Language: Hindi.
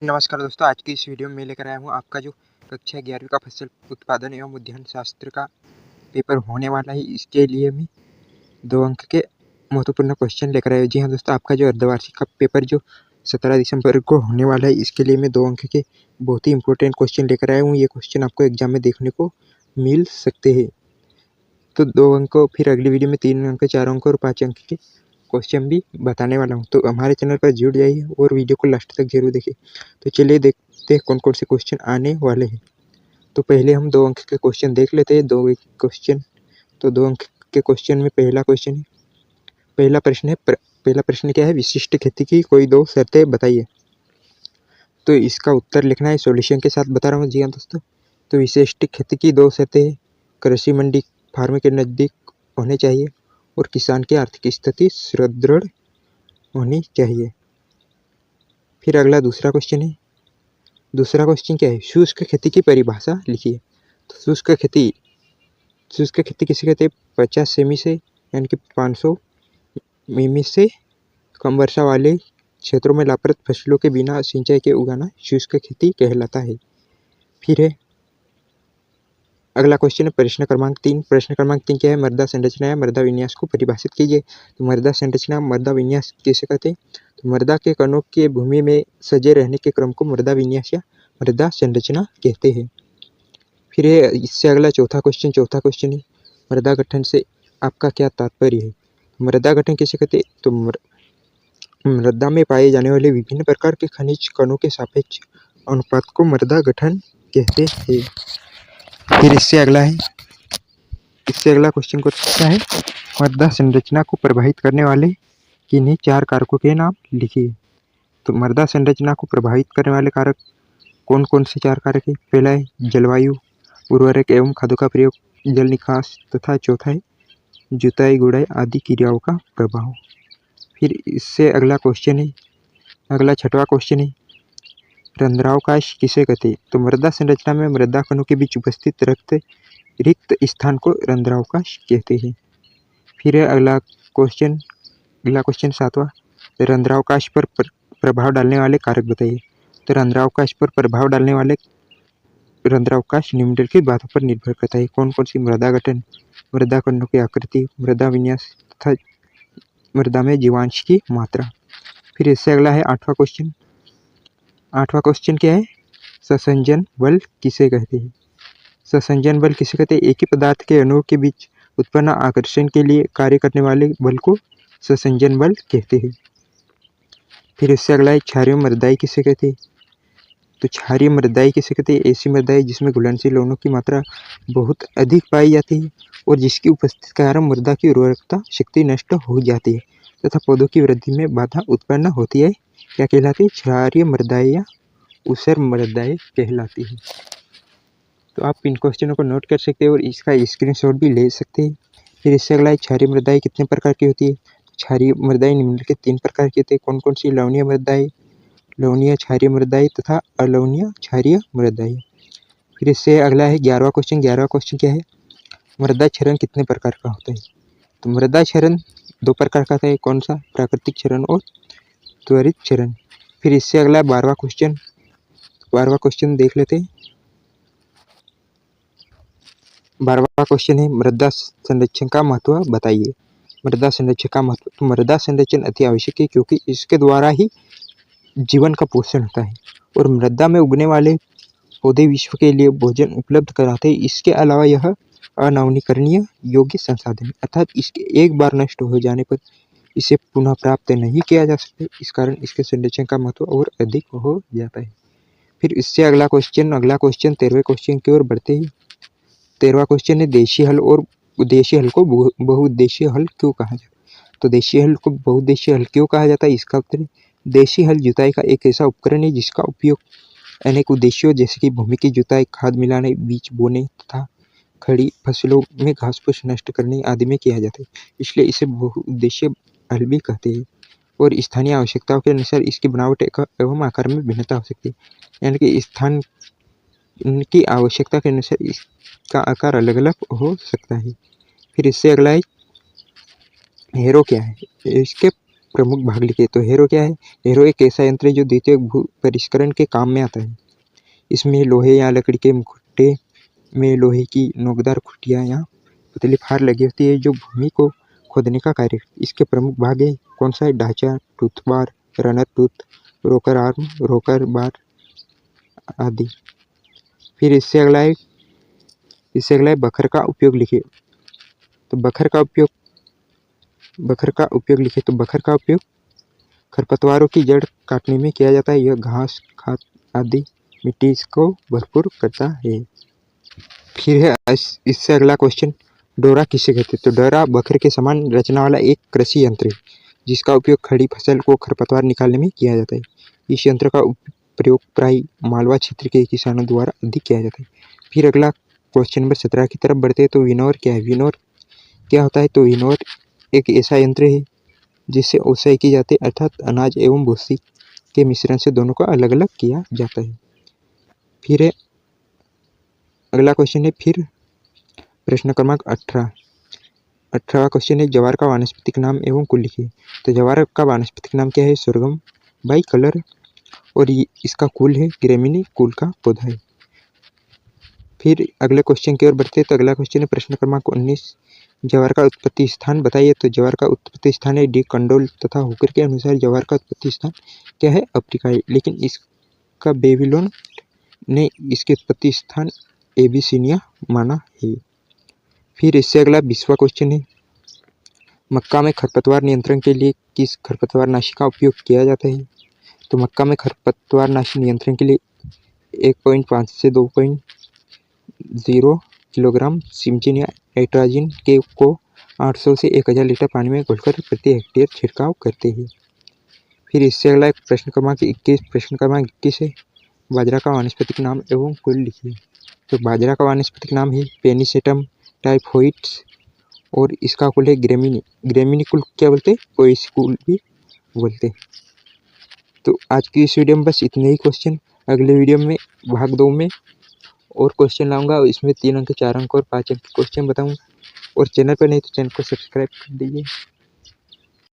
नमस्कार दोस्तों, आज की इस वीडियो में मैं लेकर आया हूँ आपका जो कक्षा 11वीं का फसल उत्पादन एवं उद्यान शास्त्र का पेपर होने वाला है। इसके लिए मैं 2 अंक के महत्वपूर्ण क्वेश्चन लेकर आया हूँ। जी हाँ दोस्तों, आपका जो अर्धवार्षिक का पेपर जो 17 दिसंबर को होने वाला है, इसके लिए मैं 2 अंक के बहुत ही इंपॉर्टेंट क्वेश्चन लेकर आया हूँ। ये क्वेश्चन आपको एग्जाम में देखने को मिल सकते हैं। तो 2 अंक फिर अगली वीडियो में 3 अंक, 4 अंक और 5 अंक के क्वेश्चन भी बताने वाला हूँ। तो हमारे चैनल पर जुड़ जाइए और वीडियो को लास्ट तक जरूर देखिए। तो चलिए देखते हैं कौन कौन से क्वेश्चन आने वाले हैं। तो पहले हम 2 अंक के क्वेश्चन देख लेते हैं। 2 क्वेश्चन, तो 2 अंक के क्वेश्चन में पहला क्वेश्चन है, पहला प्रश्न क्या है, विशिष्ट खेती की कोई 2 शर्तें बताइए। तो इसका उत्तर लिखना है, सॉल्यूशन के साथ बता रहा हूँ। जी हाँ दोस्तों, तो विशिष्ट खेती की 2 शर्तें, कृषि मंडी फार्म के नज़दीक होने चाहिए और किसान की आर्थिक स्थिति सुदृढ़ होनी चाहिए। फिर अगला दूसरा क्वेश्चन है, दूसरा क्वेश्चन क्या है, शुष्क खेती की परिभाषा लिखिए। तो शुष्क खेती किसे कहते हैं, 50 सेमी से यानी कि 500 मिमी से कम वर्षा वाले क्षेत्रों में लाभप्रद फसलों के बिना सिंचाई के उगाना शुष्क खेती कहलाता है। फिर है अगला क्वेश्चन है प्रश्न क्रमांक 3। प्रश्न क्रमांक 3 क्या है, मृदा संरचना या मृदा विन्यास को परिभाषित कीजिए। तो मृदा संरचना, मृदा विन्यास किसे कहते हैं, तो मृदा के कणों के भूमि में सजे रहने के क्रम को मृदा विन्यास या मृदा संरचना कहते हैं। फिर है इससे अगला चौथा क्वेश्चन है, मृदा गठन से आपका क्या तात्पर्य है। मृदा गठन किसे कहते हैं, तो मृदा में पाए जाने वाले विभिन्न प्रकार के खनिज कणों के सापेक्ष अनुपात को मृदा गठन कहते हैं। फिर इससे अगला क्वेश्चन क्या है, मृदा संरचना को प्रभावित करने वाले किन्हीं 4 कारकों के नाम लिखिए। तो मृदा संरचना को प्रभावित करने वाले कारक कौन कौन से 4 कारक है। पहला है जलवायु, उर्वरक एवं खादों का प्रयोग, जल निकास, तथा चौथा है जुताई गुड़ाई आदि क्रियाओं का प्रभाव। फिर इससे अगला छठवां क्वेश्चन है, रंध्रावकाश किसे कहते हैं। तो मृदा संरचना में मृदा कणों के बीच उपस्थित रिक्त स्थान को रंध्रावकाश कहते हैं। फिर है अगला क्वेश्चन 7वां, रंध्रावकाश पर प्रभाव डालने वाले कारक बताइए। तो रंध्रावकाश पर प्रभाव डालने वाले रंध्रावकाश निम्नलिखित बातों पर निर्भर करता है। कौन कौन सी, मृदा गठन, मृदा कणों की आकृति, मृदा विन्यास तथा मृदा में जीवांश की मात्रा। फिर इससे अगला है 8वां क्वेश्चन क्या है, संसंजन बल किसे कहते हैं। संसंजन बल किसे कहते हैं, एक ही पदार्थ के अणुओं के बीच उत्पन्न आकर्षण के लिए कार्य करने वाले बल को संसंजन बल कहते हैं। फिर इससे अगला है क्षारीय मृदाई किसे कहते हैं। तो क्षारीय मृदाई किसे कहते हैं, ऐसी मृदाई जिसमें घुलनशील लवणों की मात्रा बहुत अधिक पाई जाती है और जिसकी उपस्थिति के कारण मृदा की उर्वरकता शक्ति नष्ट हो जाती है तथा पौधों की वृद्धि में बाधा उत्पन्न होती है। क्या कहलाती है, क्षारीय मृदाई या ऊसर मृदाई कहलाती है। तो आप इन क्वेश्चनों को नोट कर सकते हैं और इसका स्क्रीनशॉट भी ले सकते हैं। फिर इससे अगला है क्षारीय मृदाई कितने प्रकार की होती है। क्षारीय मृदाई निम्नलिखित 3 प्रकार की होती है। कौन कौन सी, लवणीय मृदाई, लवणीय क्षारीय मृदाई तथा अलवणीय क्षारीय मृदाई। फिर इससे अगला है 11वां क्वेश्चन क्या है, मृदा क्षरण कितने प्रकार का होता है। तो मृदा क्षरण 2 प्रकार का होता है। कौन सा, प्राकृतिक क्षरण और त्वरित क्षरण। फिर इससे अगला 12वां क्वेश्चन देख लेते हैं। 12वां क्वेश्चन है, मृदा संरक्षण का महत्व बताइए। मृदा संरक्षण का महत्व, तो मृदा संरक्षण अति आवश्यक है क्योंकि इसके द्वारा ही जीवन का पोषण होता है और मृदा में उगने वाले पौधे विश्व के लिए भोजन उपलब्ध कराते हैं। इसके अलावा यह अनवीनीकरणीय योग्य संसाधन है, अर्थात इसके एक बार नष्ट हो जाने पर इसे पुनः प्राप्त नहीं किया जा सकता। इस कारण इसके संरक्षण का महत्व और अधिक हो जाता है। फिर इससे अगला क्वेश्चन 13वें क्वेश्चन की ओर बढ़ते हैं। 13वां क्वेश्चन है, देशी हल को बहुउद्देशीय हल क्यों कहा जाता है। तो देशी हल को बहुउद्देशीय हल क्यों कहा जाता है, इसका उत्तर है, देशी हल जुताई का एक ऐसा उपकरण है जिसका उपयोग अनेक उद्देश्यों जैसे कि भूमि की जुताई, खाद मिलाने, बीज बोने तथा खड़ी फसलों में घास फूस नष्ट करने आदि में किया जाता है। इसलिए इसे बहुउद्देशीय हल भी कहते हैं और स्थानीय आवश्यकताओं के अनुसार इसकी बनावट एवं आकार में भिन्नता हो सकती है, यानी कि स्थान की आवश्यकता के अनुसार इसका आकार अलग अलग हो सकता है। फिर इससे अगला है, हैरो क्या है। इसके प्रमुख भाग लिखे। तो हैरो क्या है? हैरो एक ऐसा यंत्र है जो द्वितीयक भू परिष्करण के काम में आता है। इसमें लोहे या लकड़ी के मुखट्टे में लोहे की नोकदार खुटियाँ या पतली फार लगी होती है जो भूमि को खोदने का कार्य करती है। इसके प्रमुख भाग है, कौन सा है? ढांचा, टूथ बार, रनर टूथ, रोकर आर्म, रोकर बार आदि। फिर इससे अगला है बखर का उपयोग लिखिए। तो बखर का उपयोग लिखिए। तो बखर का उपयोग खरपतवारों की जड़ काटने में किया जाता है। यह घास, खाद आदि मिट्टी को भरपूर करता है। फिर है इससे अगला क्वेश्चन, डोरा किसे कहते हैं? तो डोरा बखर के समान रचना वाला एक कृषि यंत्र है जिसका उपयोग खड़ी फसल को खरपतवार निकालने में किया जाता है। इस यंत्र का प्रयोग प्राय मालवा क्षेत्र के किसानों द्वारा अधिक किया जाता है। फिर अगला क्वेश्चन नंबर 17 की तरफ बढ़ते हैं। तो विनोवर क्या है? विनोवर क्या होता है? तो विनोवर एक ऐसा यंत्र है जिससे ओसाई की जाती है, अर्थात अनाज एवं भूसी के मिश्रण से दोनों को अलग अलग किया जाता है। फिर है अगला क्वेश्चन है फिर प्रश्न क्रमांक 18वां क्वेश्चन है, जवार का वानस्पतिक नाम एवं कुल लिखिए। तो जवार का वानस्पतिक नाम क्या है? सोरगम बाई कलर, और इसका कुल है ग्रेमिनी कुल का पौधा है। फिर अगले क्वेश्चन की ओर बढ़ते हैं। तो अगला क्वेश्चन है प्रश्न क्रमांक 19, जवार का उत्पत्ति स्थान बताइए। तो जवार का उत्पत्ति स्थान है डी कंडोल तथा हुकर के अनुसार जवार का उत्पत्ति स्थान क्या है? अफ्रीका है, लेकिन इसका बेबीलोन ने इसके उत्पत्ति स्थान एबिसिनिया माना है। फिर इससे अगला 20वां क्वेश्चन है, मक्का में खरपतवार नियंत्रण के लिए किस खरपतवारनाशी का उपयोग किया जाता है? तो मक्का में खरपतवारनाशी नियंत्रण के लिए 1.5 से 2.0 किलोग्राम सिमचिन या एट्राजिन के को 800 से 1000 लीटर पानी में घोलकर प्रति हेक्टेयर छिड़काव करते हैं। फिर इससे अगला एक प्रश्न क्रमांक 21 है, बाजरा का वानस्पतिक नाम एवं कुल लिखिए। तो बाजरा का वानस्पतिक नाम है पेनिसेटम टाइफोइड्स, और इसका कुल है ग्रेमिनी कुल क्या बोलते हैं? पोएसी कुल भी बोलते हैं। तो आज की इस वीडियो में बस इतने ही क्वेश्चन। अगले वीडियो में भाग 2 में और क्वेश्चन लाऊंगा, इसमें 3 अंक, 4 अंक और 5 अंक क्वेश्चन बताऊंगा। और चैनल पर नहीं तो चैनल को सब्सक्राइब कर दीजिए।